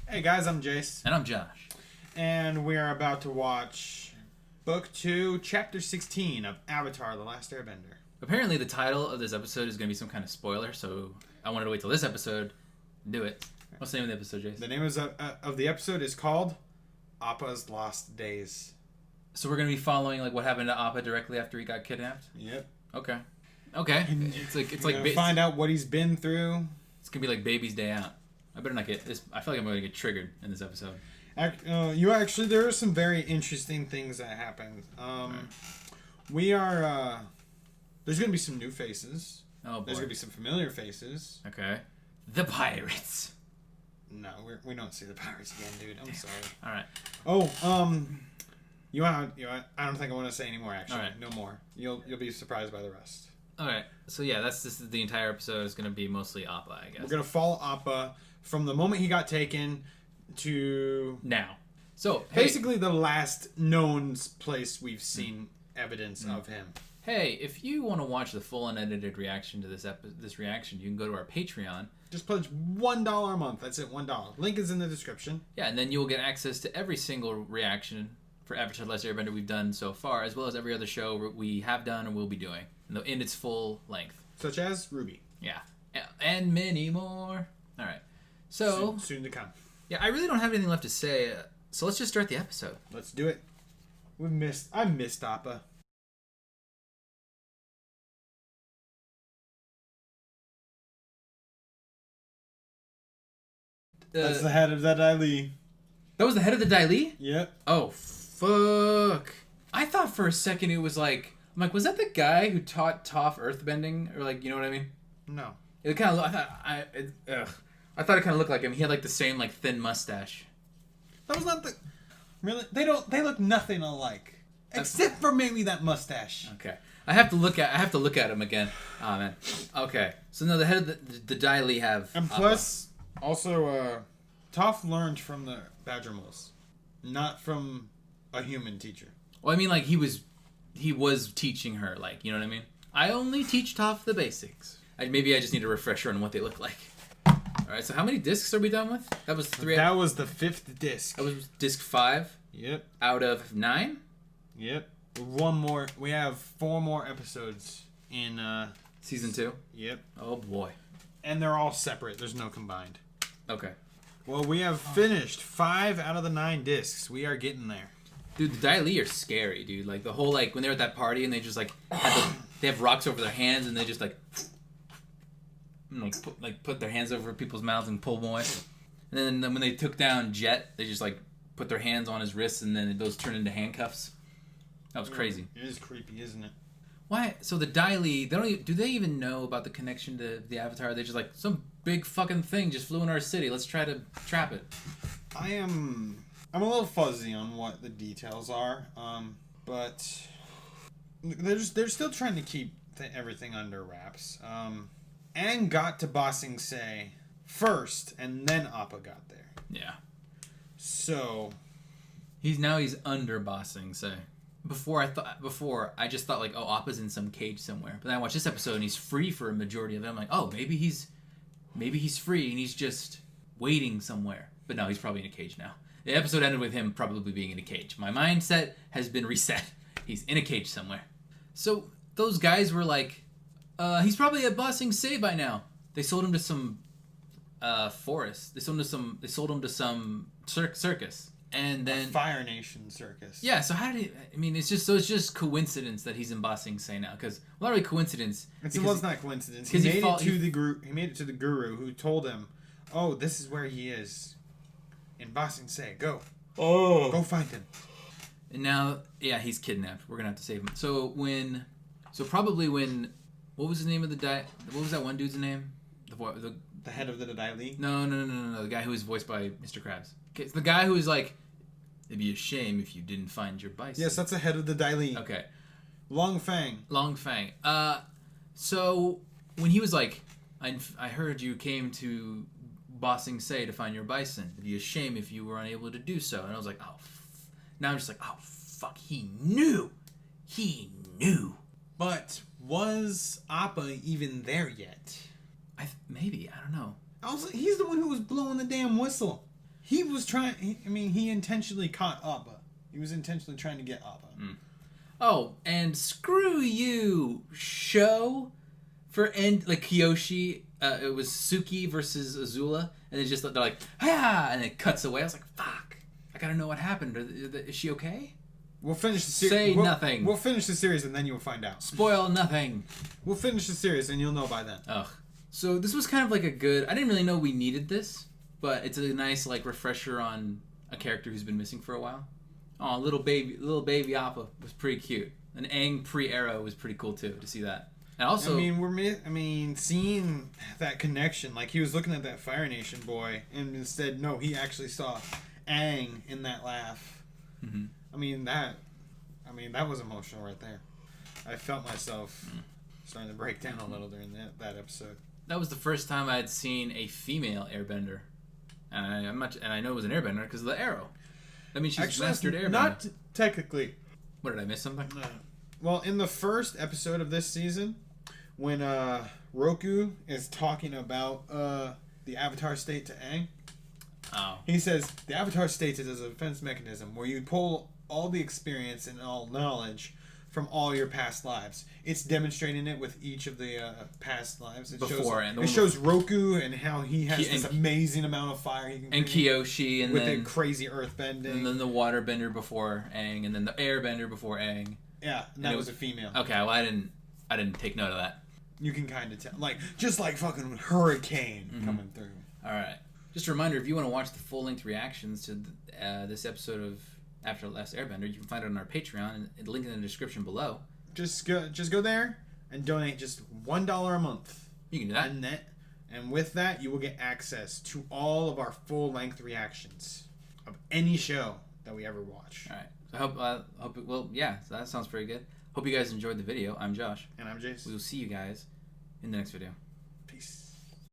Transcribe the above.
Hey guys, I'm Jace. And I'm Josh. And we are about to watch Book 2, Chapter 16 of Avatar: The Last Airbender. Apparently the title of this episode is going to be some kind of spoiler, so I wanted to wait till this episode to do it. What's the name of the episode, Jace? The name of the episode is called Appa's Lost Days. So we're going to be following like what happened to Appa directly after he got kidnapped? Yep. Okay. It's like find out what he's been through. It's going to be like Baby's Day Out. I better not get this. I feel like I'm going to get triggered in this episode. There are some very interesting things that happened. We are, there's going to be some new faces. Oh, boy. There's going to be some familiar faces. Okay. The pirates. No, we don't see the pirates again, dude. I'm sorry. All right. I don't think I want to say anymore, actually. All right. No more. You'll be surprised by the rest. All right. So yeah, this is the entire episode is going to be mostly Appa, I guess. We're going to follow Appa from the moment he got taken to now. So basically the last known place we've seen evidence of him. Hey, if you want to watch the full unedited reaction to this reaction, you can go to our Patreon. Just pledge $1 a month. That's it, $1. Link is in the description. Yeah, and then you'll get access to every single reaction for Avatar: The Last Airbender we've done so far, as well as every other show we have done or will be doing in its full length. Such as Ruby. Yeah, and many more. All right. So soon to come. Yeah, I really don't have anything left to say. So let's just start the episode. Let's do it. I missed Appa. That's the head of that Ali. That was the head of the Dai. Yep. Oh fuck! I thought for a second it was like was that the guy who taught Toph earthbending, or like, you know what I mean? No. It kind of I thought it kind of looked like him. He had like the same like thin mustache. That was not the. Really? They look nothing alike, except for maybe that mustache. Okay, I have to look at him again. Oh man. Okay, so no, the head of the Dai have. And plus, also, Toph learned from the badger moles, not from a human teacher. Well, I mean, like he was teaching her, like, you know what I mean. I only teach Toph the basics. Maybe I just need a refresher on what they look like. All right, so how many discs are we done with? That was 3. That was the 5th disc. That was disc 5. Yep. Out of 9. Yep. One more. We have 4 more episodes in season 2. Yep. Oh boy. And they're all separate. There's no combined. Okay. Well, we have finished 5 out of the 9 discs. We are getting there. Dude, the Dai are scary, dude. Like the whole when they're at that party and they just they have rocks over their hands and they just put their hands over people's mouths and pull away. And then when they took down Jet, they just put their hands on his wrists and then those turned into handcuffs. That was crazy. It is creepy, isn't it? Why? So the Dai, do they even know about the connection to the Avatar? They're just some big fucking thing just flew in our city. Let's try to trap it. I'm a little fuzzy on what the details are, but they're still trying to keep everything under wraps. Aang got to Ba Sing Se first, and then Appa got there. Yeah. So he's under Ba Sing Se. Before I just thought Appa's in some cage somewhere. But then I watched this episode and he's free for a majority of it. I'm like, oh, maybe he's free and he's just waiting somewhere. But no, he's probably in a cage now. The episode ended with him probably being in a cage. My mindset has been reset. He's in a cage somewhere. So those guys were like, he's probably at Ba Sing Se by now. They sold him to some forest. They sold him to some circus. And then Fire Nation circus. Yeah, so how did he? I mean, it's just coincidence that he's in Ba Sing Se now, because not really coincidence. It was not coincidence. He made it to the guru, who told him, "Oh, this is where he is, in Ba Sing Se. Go, go find him." And now, yeah, he's kidnapped. We're gonna have to save him. What was the name of the Dai? What was that one dude's name? The head of the Dai Li? No. The guy who was voiced by Mr. Krabs. It's the guy who was like, it'd be a shame if you didn't find your bison. Yes, that's the head of the Dai Li. Okay. Long Fang. So when he was like, I heard you came to Ba Sing Se to find your bison. It'd be a shame if you were unable to do so. And I was like, now I'm just like, oh, fuck, he knew. But was Appa even there yet? Maybe, I don't know. He's the one who was blowing the damn whistle. He was trying. He intentionally caught Appa. He was intentionally trying to get Appa. Oh, and screw you, show for end like Kyoshi. It was Suki versus Azula, and they're like, ah, and it cuts away. I was like, fuck, I gotta know what happened. Is she okay? We'll finish the series. Say nothing. We'll finish the series, and then you'll find out. Spoil nothing. We'll finish the series, and you'll know by then. Ugh. So this was kind of like a good. I didn't really know we needed this, but it's a nice like refresher on a character who's been missing for a while. Oh, little baby Appa was pretty cute. And Aang pre-Arrow was pretty cool too to see that. And also, seeing that connection, like he was looking at that Fire Nation boy, and instead, no, he actually saw Aang in that laugh. Mm-hmm. That was emotional right there. I felt myself starting to break down a little during that episode. That was the first time I'd seen a female Airbender, and I know it was an Airbender because of the arrow. That means she's actually mastered Airbender. Not technically. What, did I miss something? Well, in the first episode of this season, when Roku is talking about the Avatar state to Aang, he says the Avatar state is a defense mechanism where you pull all the experience and all knowledge from all your past lives. It's demonstrating it with each of the past lives. It shows Roku and how he has this amazing amount of fire he can and Kyoshi, and with then the crazy earth bending, and then the water bender before Aang, and then the air bender before Aang. Yeah, and that was a female. Okay, well I didn't take note of that. You can kind of tell, just like fucking hurricane coming through. All right. Just a reminder: if you want to watch the full-length reactions to this episode of After the Last Airbender, you can find it on our Patreon, and link in the description below. Just go there and donate just $1 a month. You can do that. And with that, you will get access to all of our full-length reactions of any show that we ever watch. All right. So I hope. Well, yeah, so that sounds pretty good. Hope you guys enjoyed the video. I'm Josh. And I'm Jason. We will see you guys in the next video. Peace.